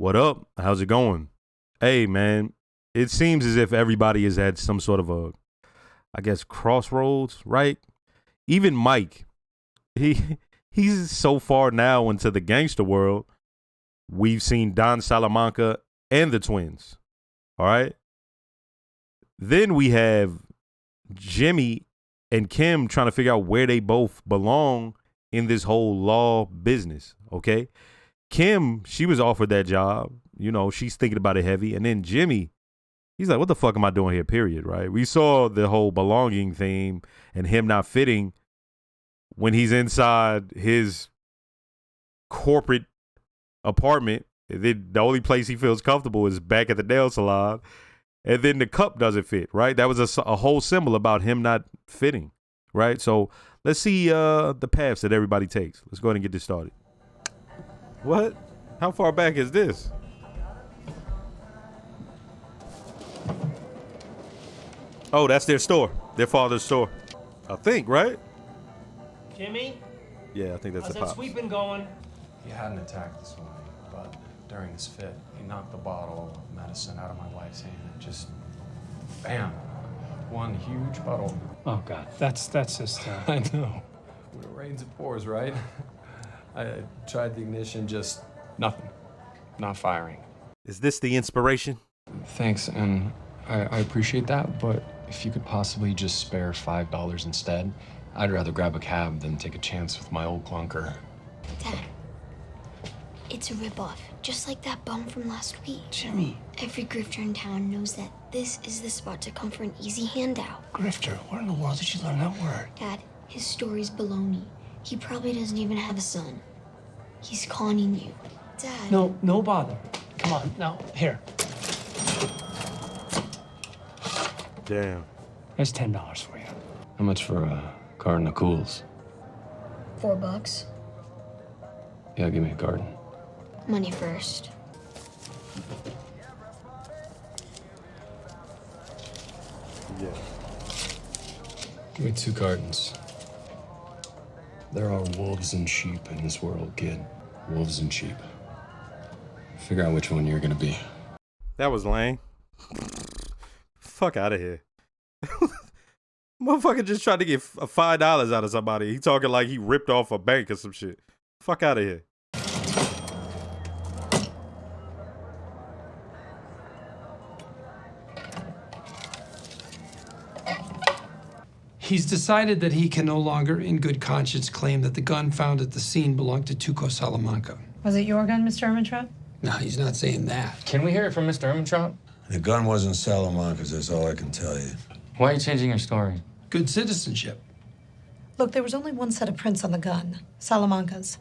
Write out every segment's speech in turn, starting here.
What up? How's it going? Hey, man, it seems as if everybody has had some sort of a, I guess, crossroads, right? Even Mike, he's so far now into the gangster world. We've seen Don Salamanca and the twins, all right? Then we have Jimmy and Kim trying to figure out where they both belong in this whole law business, okay? Kim, she was offered that job. You know, she's thinking about it heavy. And then Jimmy, he's like, what the fuck am I doing here, period, right? We saw the whole belonging theme and him not fitting when he's inside his corporate apartment. The only place he feels comfortable is back at the nail salon. And then the cup doesn't fit, right? That was a whole symbol about him not fitting, right? So let's see the paths that everybody takes. Let's go ahead and get this started. What? How far back is this? Oh, that's their store. Their father's store. I think, right? Jimmy? Yeah, I think that's how's the that pops. sweeping going? He had an attack this morning, but during his fit, he knocked the bottle of medicine out of my wife's hand. Just, bam, one huge puddle. Oh, God. That's just... I know. When it rains, it pours, right? I tried the ignition, just nothing. Not firing. Is this the inspiration? Thanks, and I appreciate that, but if you could possibly just spare $5 instead, I'd rather grab a cab than take a chance with my old clunker. Dad, it's a ripoff, just like that bum from last week. Jimmy. Every grifter in town knows that this is the spot to come for an easy handout. Grifter? Where in the world did you learn that word? Dad, his story's baloney. He probably doesn't even have a son. He's conning you. Dad. No bother. Come on, now, here. Damn. There's $10 for you. How much for a carton of Cools? $4. Yeah, give me a carton. Money first. Yeah. Give me 2 cartons. There are wolves and sheep in this world, kid. Wolves and sheep. Figure out which one you're gonna be. That was lame. Fuck out of here. Motherfucker just tried to get $5 out of somebody. He talking like he ripped off a bank or some shit. Fuck out of here. He's decided that he can no longer, in good conscience, claim that the gun found at the scene belonged to Tuco Salamanca. Was it your gun, Mr. Ermintrout? No, he's not saying that. Can we hear it from Mr. Ermintrout? The gun wasn't Salamanca's, that's all I can tell you. Why are you changing your story? Good citizenship. Look, there was only one set of prints on the gun, Salamanca's.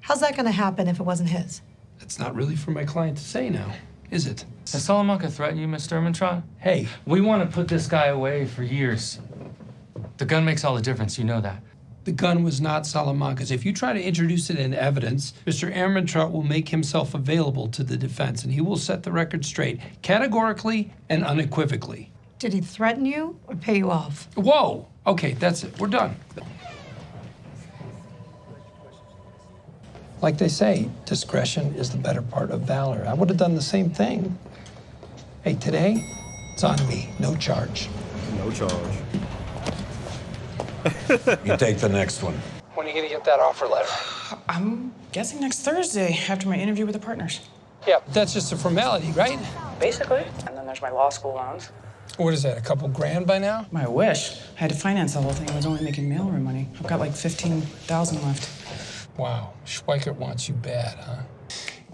How's that going to happen if it wasn't his? That's not really for my client to say now, is it? Has Salamanca threatened you, Mr. Ermintrout? Hey, We want to put this guy away for years. The gun makes all the difference, you know that. the gun was not Salamanca's. If you try to introduce it in evidence, Mr. Ermintrout will make himself available to the defense, and he will set the record straight, categorically and unequivocally. Did he threaten you or pay you off? Whoa! Okay, that's it. We're done. Like they say, discretion is the better part of valor. I would have done the same thing. Hey, today, it's on me. No charge. No charge. You take the next one. When are you gonna get that offer letter? I'm guessing next Thursday after my interview with the partners. Yeah, that's just a formality, right? Basically. And then there's my law school loans. What is that, a couple grand by now? My wish. I had to finance the whole thing. I was only making mailroom money. I've got like 15,000 left. Wow, Schweikert wants you bad, huh?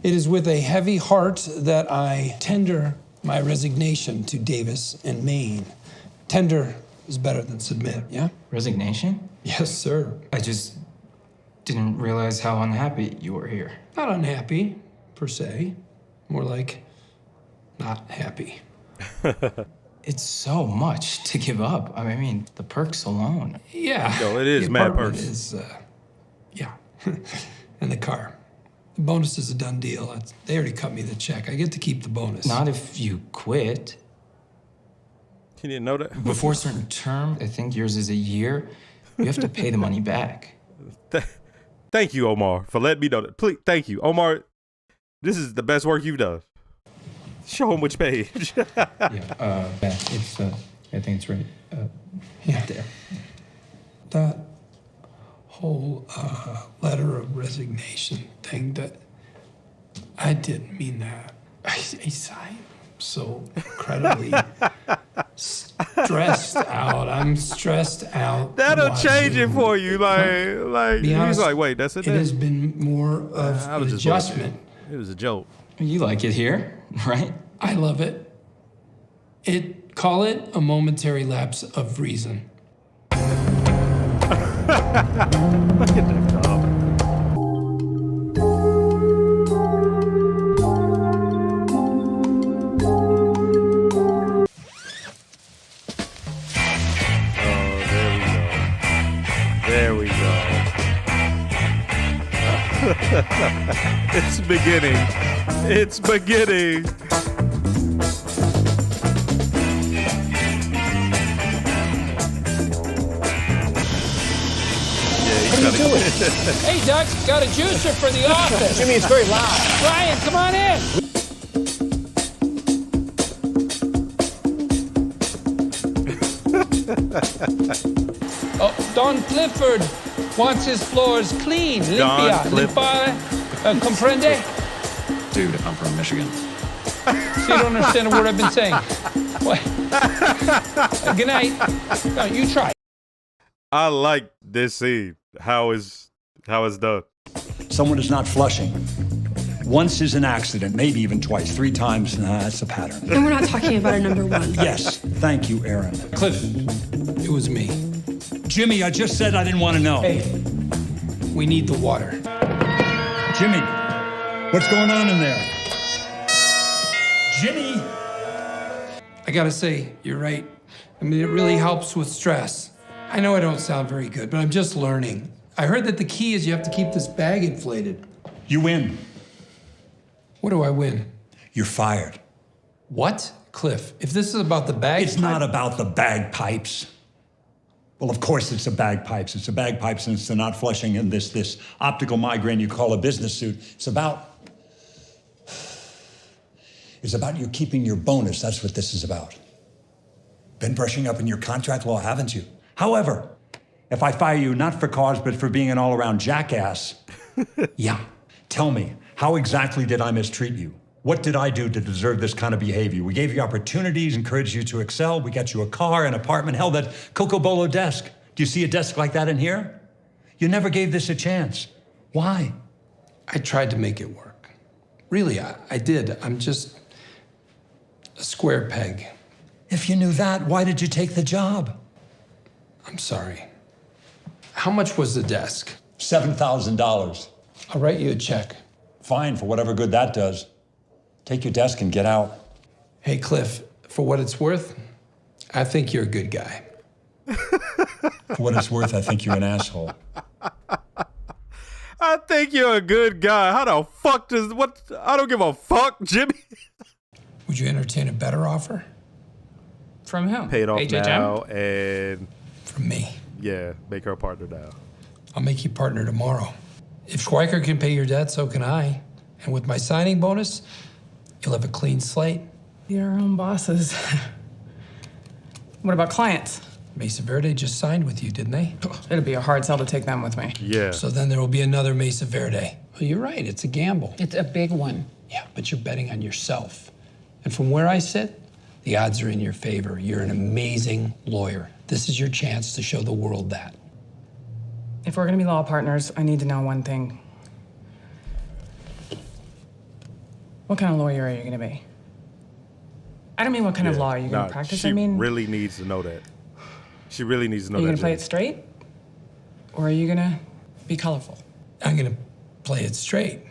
It is with a heavy heart that I tender my resignation to Davis and Maine. Tender is better than submit, yeah? Resignation? Yes, sir. I just didn't realize how unhappy you were here. Not unhappy, per se. More like not happy. It's so much to give up. I mean, the perks alone. Yeah. Yo, it is the mad apartment perks. Is, yeah. And the car. The bonus is a done deal. They already cut me the check. I get to keep the bonus. Not if you quit. You didn't know that? Before a certain term, I think yours is a year, you have to pay the money back. Thank you, Omar, for letting me know that. Please, thank you. Omar, This is the best work you've done. Show him which page. It's I think it's right. There. That whole letter of resignation thing, that I didn't mean that. I'm so incredibly stressed out. I'm stressed out. That'll change it for you. Like Be honest, he's like, wait, that's it. It has been more of an adjustment. It was a joke. You like it here, right? I love it. Call it a momentary lapse of reason. Look at that dog. There we go. It's beginning. It's beginning. What are you doing? Hey, Doug, got a juicer for the office. Jimmy, it's very loud. Brian, come on in. Oh, Don Clifford wants his floors clean. Limpia. Comprende? Dude, I'm from Michigan. So you don't understand a word I've been saying. What? Good night. No, you try. I like this scene. How it's done. Someone is not flushing. Once is an accident, maybe even twice. 3 times, that's a pattern. And we're not talking about a number one. Yes, thank you, Aaron. Cliff, it was me. Jimmy, I just said I didn't want to know. Hey, we need the water. Jimmy, what's going on in there? Jimmy! I gotta say, you're right. I mean, it really helps with stress. I know I don't sound very good, but I'm just learning. I heard that the key is you have to keep this bag inflated. You win. What do I win? You're fired. What? Cliff, if this is about the bagpipes... It's not about the bagpipes. Well, of course it's the bagpipes. It's the bagpipes and it's the not flushing and this optical migraine you call a business suit. It's about you keeping your bonus. That's what this is about. Been brushing up in your contract law, haven't you? However, if I fire you not for cause, but for being an all-around jackass, yeah, tell me, how exactly did I mistreat you? What did I do to deserve this kind of behavior? We gave you opportunities, encouraged you to excel. We got you a car, an apartment, hell, that Coco Bolo desk. Do you see a desk like that in here? You never gave this a chance. Why? I tried to make it work. Really, I did. I'm just a square peg. If you knew that, why did you take the job? I'm sorry. How much was the desk? $7,000. I'll write you a check. Fine, for whatever good that does. Take your desk and get out. Hey, Cliff, for what it's worth, I think you're a good guy. For what it's worth, I think you're an asshole. I think you're a good guy. How the fuck does what? I don't give a fuck, Jimmy. Would you entertain a better offer? From whom? Paid off HHM? now and From me. yeah, make her a partner now. I'll make you partner tomorrow. If Schweiker can pay your debt, so can I. And with my signing bonus, you'll have a clean slate. Your own bosses. What about clients? Mesa Verde just signed with you, didn't they? It'd be a hard sell to take them with me. Yeah. So then there will be another Mesa Verde. Well, you're right, it's a gamble. It's a big one. Yeah, but you're betting on yourself. And from where I sit, the odds are in your favor. You're an amazing lawyer. This is your chance to show the world that. If we're gonna be law partners, I need to know one thing. What kind of lawyer are you gonna be? I don't mean what kind of law are you gonna practice. She I mean, really needs to know that. She really needs to know are you that. gonna play it straight? Or are you gonna be colorful? I'm gonna play it straight,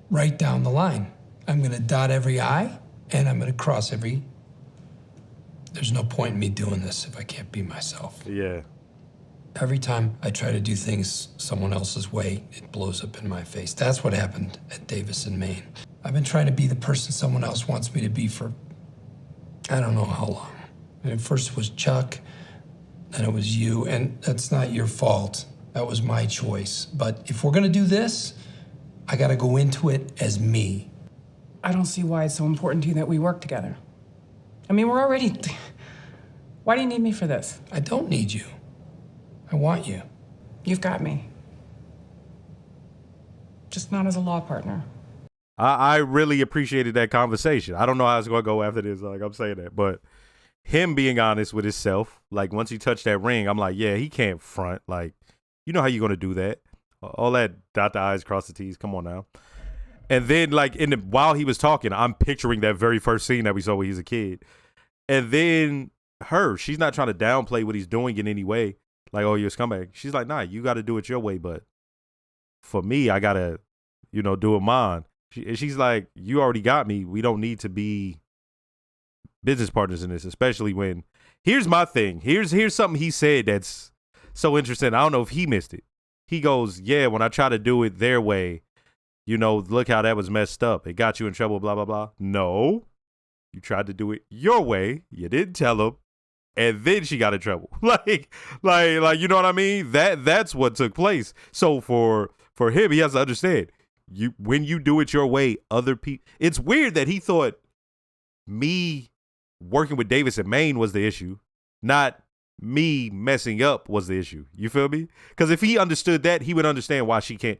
right down the line. I'm gonna dot every I, and I'm gonna cross every... There's no point in me doing this if I can't be myself. Yeah. Every time I try to do things someone else's way, it blows up in my face. That's what happened at Davis in Maine. I've been trying to be the person someone else wants me to be for I don't know how long. And at first it was Chuck, then it was you, and that's not your fault. That was my choice. But if we're gonna do this, I gotta go into it as me. I don't see why it's so important to you that we work together. I mean, we're already... Why do you need me for this? I don't need you. I want you. You've got me. Just not as a law partner. I really appreciated that conversation. I don't know how it's going to go after this. Like, I'm saying that. But him being honest with himself, like, once he touched that ring, I'm like, yeah, he can't front. Like, you know how you're going to do that. All that dot the I's, cross the T's. Come on now. And then, like, while he was talking, I'm picturing that very first scene that we saw when he was a kid. And then she's not trying to downplay what he's doing in any way. Like, oh, you're a scumbag. She's like, nah, you got to do it your way. But for me, I got to, do it mine. She's like, you already got me. We don't need to be business partners in this, especially when, here's my thing. Here's something he said that's so interesting. I don't know if he missed it. He goes, yeah, when I try to do it their way, look how that was messed up. It got you in trouble, blah, blah, blah. No, you tried to do it your way. You didn't tell him. And then she got in trouble. like, you know what I mean? That's what took place. So for him, he has to understand, when you do it your way, other people, it's weird that he thought me working with Davis and Maine was the issue, not me messing up was the issue. You feel me? Because if he understood that, he would understand why she can't,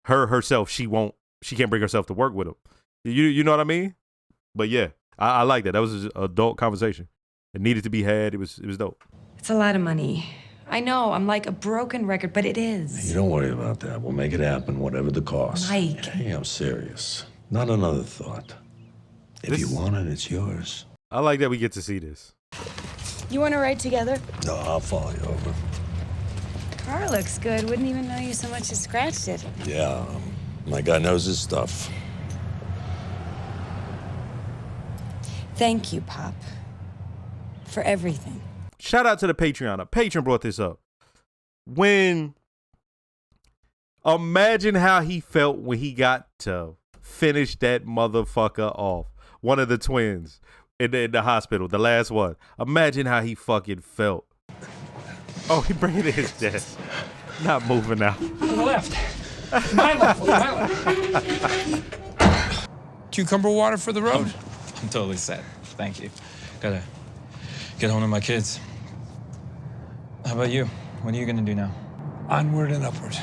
she can't bring herself to work with him. You know what I mean? But yeah, I like that. That was an adult conversation. It needed to be had. It was dope. It's a lot of money. I know, I'm like a broken record, but it is. You don't worry about that. We'll make it happen, whatever the cost. Mike. Hey, I'm serious. Not another thought. If you want it, it's yours. I like that we get to see this. You want to ride together? No, I'll follow you over. Car looks good. Wouldn't even know you so much as scratched it. Yeah, my guy knows his stuff. Thank you, Pop, for everything. Shout out to the Patreon. A patron brought this up. Imagine how he felt when he got to finish that motherfucker off. One of the twins in the hospital, the last one. Imagine how he fucking felt. Oh, he bringing it his desk. Not moving out. To the left. My left. Cucumber water for the road? I'm totally set. Thank you. Gotta get home to my kids. How about you? What are you gonna do now? Onward and upward.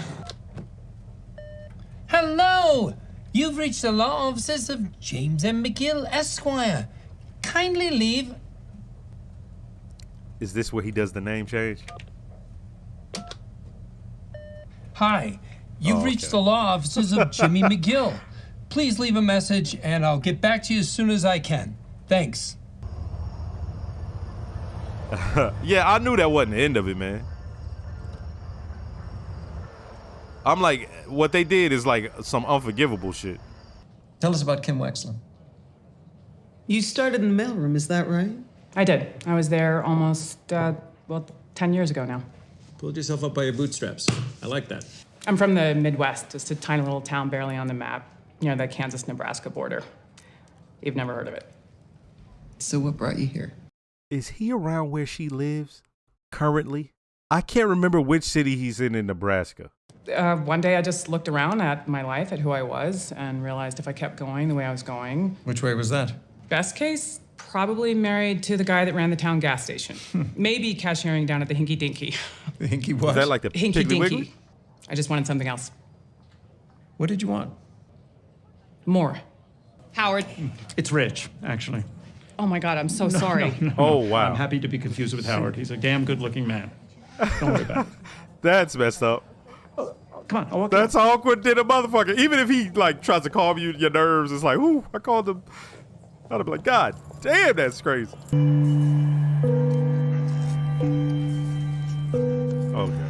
Hello! You've reached the law offices of James M. McGill, Esquire. Kindly leave. Is this where he does the name change? Hi. You've reached the law offices of Jimmy McGill. Please leave a message and I'll get back to you as soon as I can. Thanks. Yeah, I knew that wasn't the end of it, man. I'm like, what they did is like some unforgivable shit. Tell us about Kim Wexler. You started in the mailroom, is that right? I did. I was there almost, 10 years ago now. Pulled yourself up by your bootstraps. I like that. I'm from the Midwest, just a tiny little town barely on the map. The Kansas-Nebraska border. You've never heard of it. So what brought you here? Is he around where she lives currently? I can't remember which city he's in Nebraska. One day I just looked around at my life, at who I was, and realized if I kept going the way I was going... Which way was that? Best case, probably married to the guy that ran the town gas station. Maybe cashiering down at the Hinky Dinky. The Hinky what? Is that like the Hinky Piggly Dinky. Wiggly? I just wanted something else. What did you want? More. Howard. It's Rich, actually. Oh my God, I'm so sorry. No. Oh, wow. I'm happy to be confused with Howard. He's a damn good-looking man. Don't worry about it. That's messed up. Come on, I'll walk That's awkward than a motherfucker. Even if he like tries to calm you, your nerves, it's like, ooh, I called him. I'd be like, God damn, that's crazy. Okay.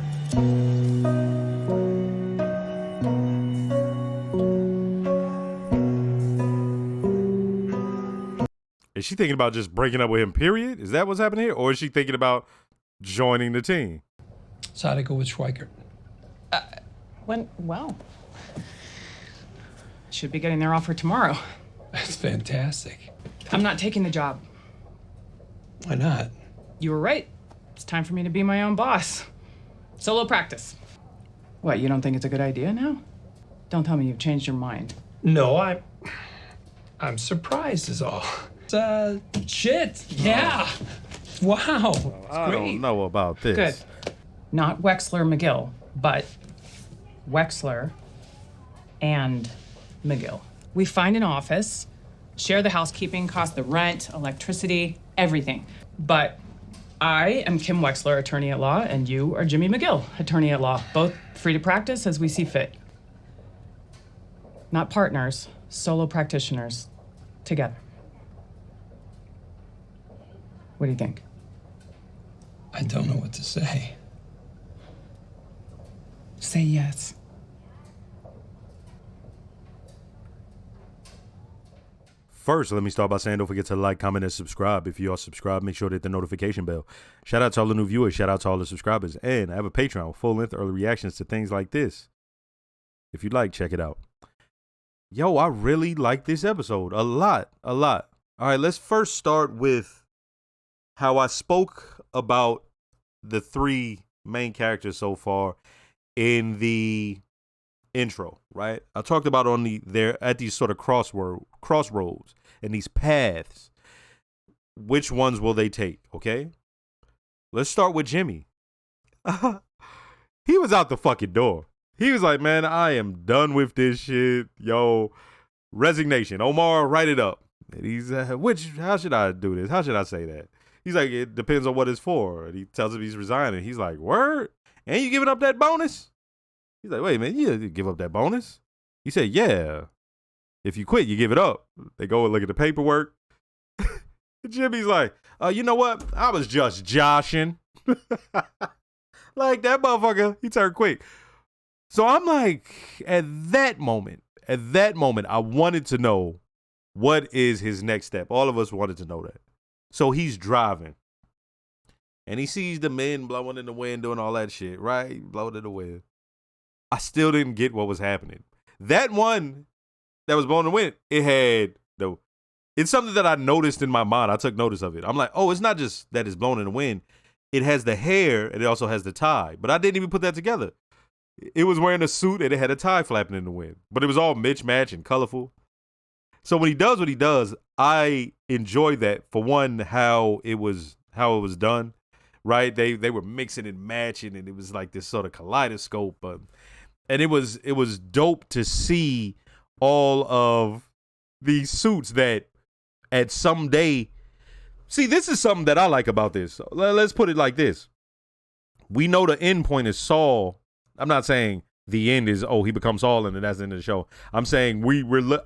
Is she thinking about just breaking up with him, period? Is that what's happening here? Or is she thinking about joining the team? So I'd go with Schweikert. Well, should be getting their offer tomorrow. That's fantastic. I'm not taking the job. Why not? You were right. It's time for me to be my own boss. Solo practice. What, you don't think it's a good idea now? Don't tell me you've changed your mind. No, I'm surprised is all. Shit. Yeah. Wow. I don't know about this. Good. Not Wexler McGill, but Wexler and McGill. We find an office, share the housekeeping cost, the rent, electricity, everything. But I am Kim Wexler, attorney at law, and you are Jimmy McGill, attorney at law. Both free to practice as we see fit. Not partners, solo practitioners, together. What do you think? I don't know what to say. Say yes. First, let me start by saying don't forget to like, comment, and subscribe. If you are subscribed, make sure to hit the notification bell. Shout out to all the new viewers. Shout out to all the subscribers. And I have a Patreon with full-length early reactions to things like this. If you'd like, check it out. Yo, I really like this episode. A lot. All right, let's first start with how I spoke about the three main characters so far in the intro, right? I talked about they're at these sort of crossroads and these paths. Which ones will they take? Okay, let's start with Jimmy. He was out the fucking door. He was like, man, I am done with this shit. Yo, resignation. Omar, write it up. And he's how should I do this? How should I say that? He's like, it depends on what it's for. And he tells him he's resigning. He's like, word? And you giving up that bonus? He's like, wait, man, you give up that bonus? He said, yeah. If you quit, you give it up. They go and look at the paperwork. Jimmy's like, you know what? I was just joshing. Like that motherfucker, he turned quick. So I'm like, at that moment, I wanted to know what is his next step. All of us wanted to know that. So he's driving. And he sees the men blowing in the wind, doing all that shit, right? Blowing in the wind. I still didn't get what was happening. That one that was blowing in the wind, it's something that I noticed in my mind. I took notice of it. I'm like, oh, it's not just that it's blowing in the wind. It has the hair and it also has the tie. But I didn't even put that together. It was wearing a suit and it had a tie flapping in the wind. But it was all mismatched and colorful. So when he does what he does, I enjoy that. For one, how it was done, right? They were mixing and matching, and it was like this sort of kaleidoscope. And it was dope to see all of these suits that at some day. See, this is something that I like about this. Let's put it like this. We know the end point is Saul. I'm not saying the end is, he becomes Saul and then that's the end of the show. I'm saying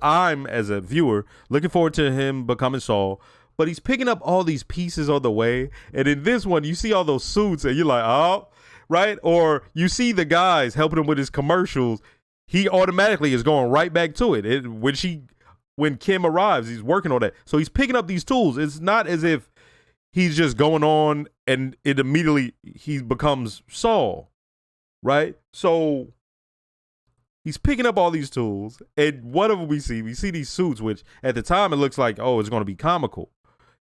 I'm, as a viewer, looking forward to him becoming Saul, but he's picking up all these pieces on the way. And in this one, you see all those suits and you're like, oh, right? Or you see the guys helping him with his commercials. He automatically is going right back to it. When Kim arrives, he's working on that. So he's picking up these tools. It's not as if he's just going on and it immediately he becomes Saul, right? So he's picking up all these tools, and what do we see? We see these suits, which at the time it looks like, it's going to be comical.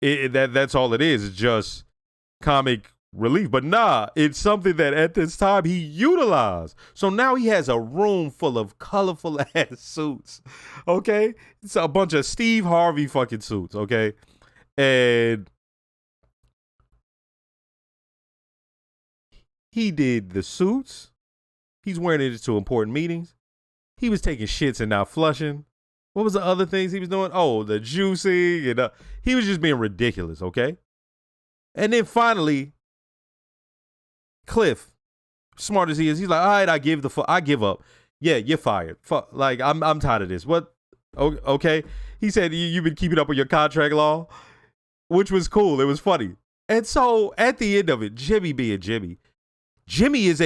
That's all it is. It's just comic relief. But nah, it's something that at this time he utilized. So now he has a room full of colorful ass suits. Okay? It's a bunch of Steve Harvey fucking suits. Okay? And he did the suits. He's wearing it to important meetings. He was taking shits and not flushing. What was the other things he was doing? Oh, the juicing. And he was just being ridiculous, okay? And then finally, Cliff, smart as he is, he's like, all right, I give up. Yeah, you're fired. Like, I'm tired of this. What? Okay. He said, you've been keeping up with your contract law, which was cool. It was funny. And so at the end of it, Jimmy being Jimmy is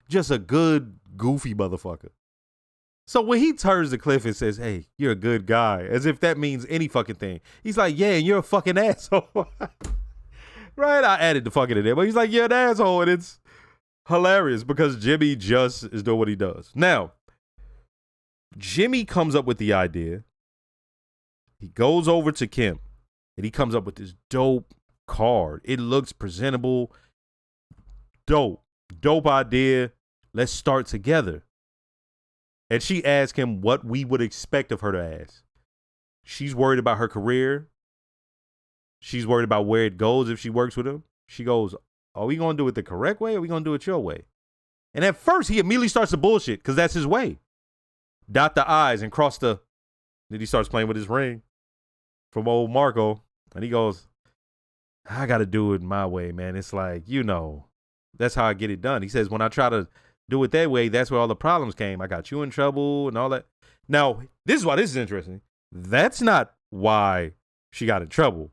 just a good, goofy motherfucker. So when he turns to Cliff and says, hey, you're a good guy, as if that means any fucking thing. He's like, yeah, and you're a fucking asshole. Right? I added the fucking in there, but he's like, you're an asshole. And it's hilarious because Jimmy just is doing what he does. Now, Jimmy comes up with the idea. He goes over to Kim and he comes up with this dope card. It looks presentable. Dope idea. Let's start together. And she asked him what we would expect of her to ask. She's worried about her career. She's worried about where it goes if she works with him. She goes, are we going to do it the correct way or are we going to do it your way? And at first, he immediately starts to bullshit because that's his way. Dot the I's and cross the... Then he starts playing with his ring from old Marco. And he goes, I got to do it my way, man. It's like, that's how I get it done. He says, when I try to do it that way, that's where all the problems came. I got you in trouble and all that. Now, this is why this is interesting. That's not why she got in trouble.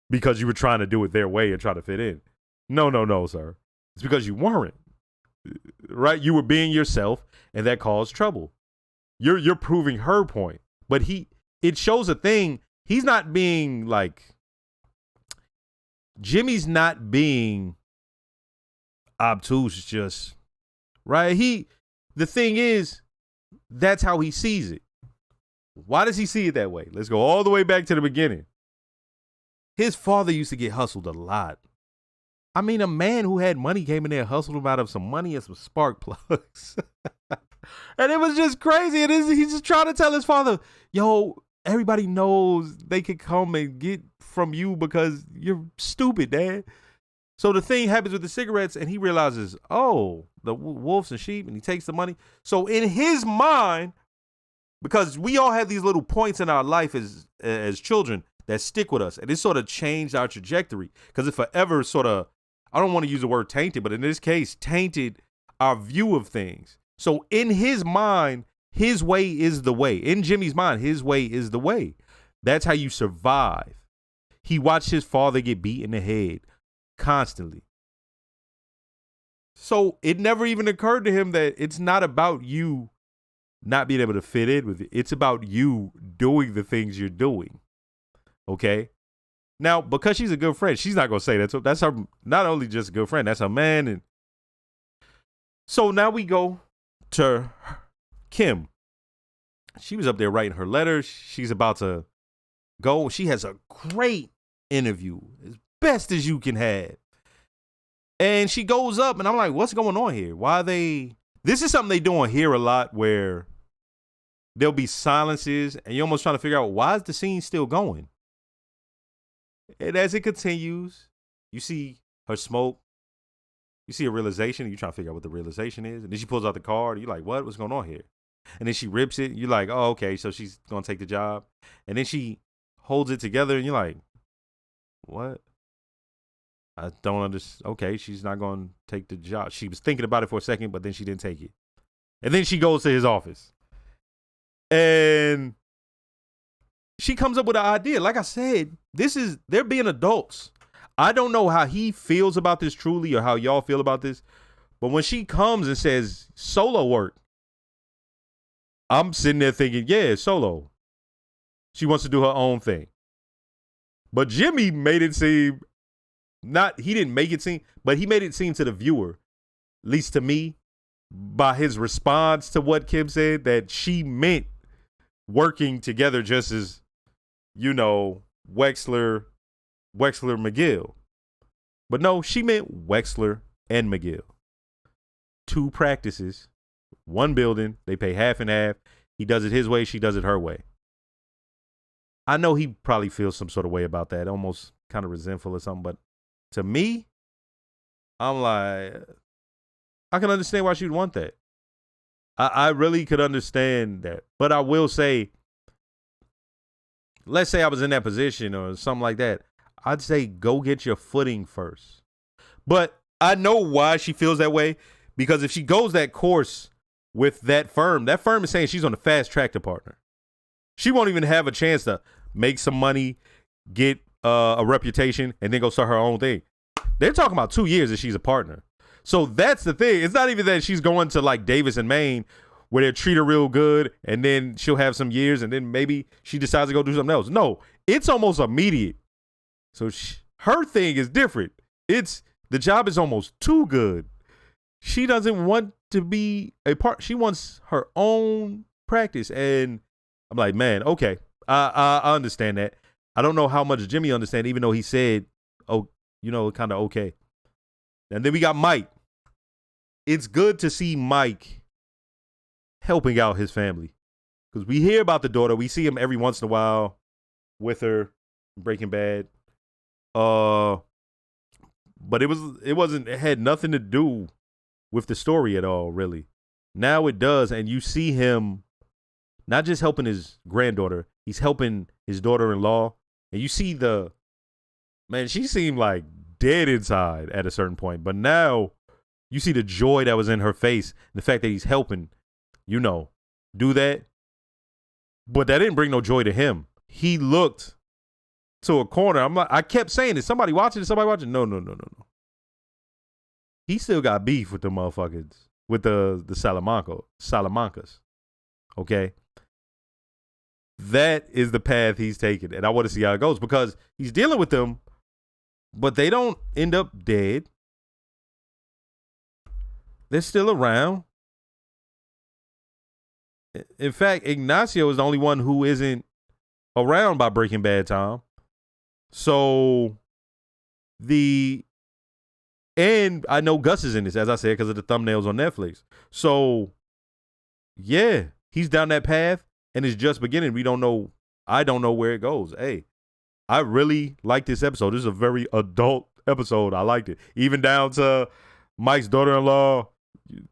Because you were trying to do it their way and try to fit in. No, sir. It's because you weren't. Right? You were being yourself, and that caused trouble. You're proving her point. But it shows a thing. He's not being like... Jimmy's not being obtuse, just... Right? The thing is, that's how he sees it. Why does he see it that way? Let's go all the way back to the beginning. His father used to get hustled a lot. I mean, a man who had money came in there, hustled him out of some money and some spark plugs. And it was just crazy. He's just trying to tell his father, yo, everybody knows they could come and get from you because you're stupid, Dad. So the thing happens with the cigarettes and he realizes, oh, the wolves and sheep, and he takes the money. So in his mind, because we all have these little points in our life as children that stick with us. And it sort of changed our trajectory because it forever sort of, I don't want to use the word tainted, but in this case, tainted our view of things. So in his mind, his way is the way. In Jimmy's mind, his way is the way. That's how you survive. He watched his father get beat in the head constantly. So it never even occurred to him that it's not about you not being able to fit in with it. It's about you doing the things you're doing. Okay. Now, because she's a good friend, she's not going to say that. So that's her, not only just a good friend, that's her man. And so now we go to Kim. She was up there writing her letters. She's about to go. She has a great interview, as best as you can have. And she goes up and I'm like, what's going on here? This is something they do on here a lot where there'll be silences and you're almost trying to figure out why is the scene still going? And as it continues, you see her smoke. You see a realization. And you're trying to figure out what the realization is. And then she pulls out the card. You're like, what? What's going on here? And then she rips it. You're like, oh, okay. So she's going to take the job. And then she holds it together. And you're like, what? I don't understand. Okay, she's not going to take the job. She was thinking about it for a second, but then she didn't take it. And then she goes to his office. And she comes up with an idea. Like I said, they're being adults. I don't know how he feels about this truly or how y'all feel about this. But when she comes and says solo work, I'm sitting there thinking, yeah, solo. She wants to do her own thing. But Jimmy made it seem, he didn't make it seem, but he made it seem to the viewer, at least to me, by his response to what Kim said, that she meant working together just as, Wexler McGill. But no, she meant Wexler and McGill. 2 practices, 1 building, they pay half and half. He does it his way, she does it her way. I know he probably feels some sort of way about that, almost kind of resentful or something, but to me, I'm like, I can understand why she'd want that. I really could understand that. But I will say, let's say I was in that position or something like that. I'd say go get your footing first. But I know why she feels that way, because if she goes that course with that firm is saying she's on the fast track to partner. She won't even have a chance to make some money, get a reputation, and then go start her own thing. They're talking about 2 years that she's a partner. So that's the thing. It's not even that she's going to like Davis and Maine where they treat her real good and then she'll have some years and then maybe she decides to go do something else. No, it's almost immediate. So her thing is different. The job is almost too good. She doesn't want to be a part. She wants her own practice. And I'm like, man, okay, I understand that. I don't know how much Jimmy understands, even though he said, oh, kind of okay. And then we got Mike. It's good to see Mike helping out his family. Because we hear about the daughter. We see him every once in a while with her, Breaking Bad. But it had nothing to do with the story at all, really. Now it does, and you see him not just helping his granddaughter, he's helping his daughter-in-law. And you see man, she seemed like dead inside at a certain point. But now you see the joy that was in her face, the fact that he's helping, do that. But that didn't bring no joy to him. He looked to a corner. I kept saying, is somebody watching? Is somebody watching? No. He still got beef with the motherfuckers, with the Salamancas. Okay? That is the path he's taking. And I want to see how it goes because he's dealing with them, but they don't end up dead. They're still around. In fact, Ignacio is the only one who isn't around by Breaking Bad time. So and I know Gus is in this, as I said, because of the thumbnails on Netflix. So yeah, he's down that path and it's just beginning. I don't know where it goes. Hey, I really like this episode. This is a very adult episode. I liked it. Even down to Mike's daughter-in-law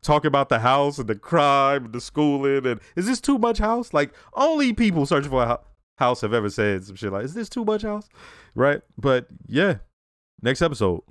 talking about the house and the crime and the schooling and is this too much house? Like only people searching for a house have ever said some shit like, is this too much house? Right? But yeah, next episode.